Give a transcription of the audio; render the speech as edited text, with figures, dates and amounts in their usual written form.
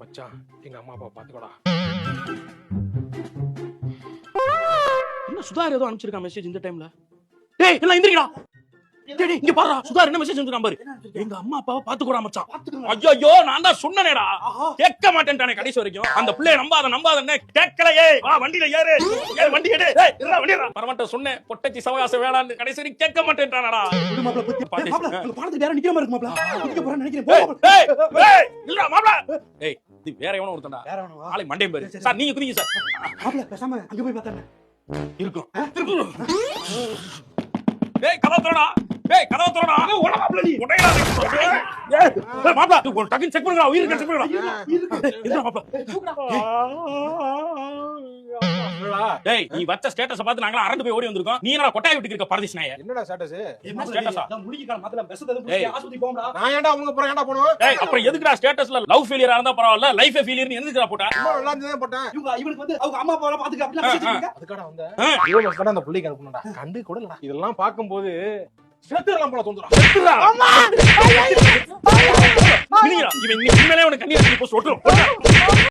மச்சான் எங்க அம்மா அப்பா பாத்துக்கோடா. என்ன சுதார் ஏதோ அனுப்பிச்சிருக்கா மெசேஜ் இந்த டைம்ல? டேய் எல்லாம் எந்திரிடா. டேய் இங்க பாருடா, சுதார் என்ன மெசேஜ் அனுப்பிச்சிருக்கான் பாரு. எங்க அம்மா அப்பாவை பாத்துக்கோடா மச்சான். ஐயோ நான் தான் சொன்னேனேடா, கேட்க மாட்டேன்டானே கடைசி வரைக்கும். அந்த புள்ளைய நம்பாதன்னு கேட்கலையே. வா வண்டியில ஏறு, வண்டி எடு. டேய் இருடா வண்டி ஏறா. வரமாட்ட சொன்னேன் பொட்டச்சி சவகாசம் வேணான்னு, கடைசி வரைக்கும் கேட்க மாட்டேன்டானடா. மாப்ள அங்க பாலத்துக்கு யாரோ நிக்கிற மாதிரி இருக்கு மாப்ள. குதிக்க போறேன்னு நினைக்கிறேன். டேய் இல்லடா மாப்ள. டேய் இது வேற எவனோ ஒருத்தன்டா. வேற வேணவா? ஆளை மண்டையம் பாரு. சார் நீங்க குதிங்க சார். மாப்ள பேசாம அங்க போய் பார்த்தேன். இருக்கும். டேய் கதவு திறடா. டேய் கதவு திறடா. ஓட மாப்ள நீ. ஓடடா. ஏய் மாப்ள ஒரு டக்கின் செக் பண்ணுடா. உயிர் செக் பண்ணுடா. இல்ல மாப்ள. டேய் நீ வச்ச ஸ்டேட்டஸ் பார்த்து நாங்க அரண்டு போய் ஓடி வந்திருக்கோம். நீ என்னடா கொட்டாய் விட்டுக்க இருக்க பரதேசி நாயே. என்னடா ஸ்டேட்டஸ்? என்ன ஸ்டேட்டஸா? நான் முடிக்கிற மாத்தல பெஸ்ட் எதுவும் புடிச்சு ஆஸ்பத்திரி போம்டா. நான் ஏன்டா அவங்க போறேன், ஏன்டா போணும்? டேய் அப்புறம் எதுக்குடா ஸ்டேட்டஸ்ல லவ் ஃபெயிலியரா இருந்தா பரவாயில்ல, லைஃப் ஃபெயிலியர் நீ எதுக்குடா போட்ட? சும்மா விளையாண்டுதான் போட்டேன். இவனுக்கு வந்து அவங்க அம்மா அப்பாவை பாத்துக்க அப்படி மெசேஜ் பண்ணுங்க. அதுக்காடா வந்த இவ்வளவு கடை அந்த புள்ளைக்கு அனுப்பணும்டா. கண்டு கூட இல்லடா. இதெல்லாம் பாக்கும்போது செத்துறலாம் போல தோணுதுடா. செத்துடா. அம்மா. இவன் உண்மையிலே உனக்கு கண்ணீர் போஸ்ட் ஒட்டுறோம்.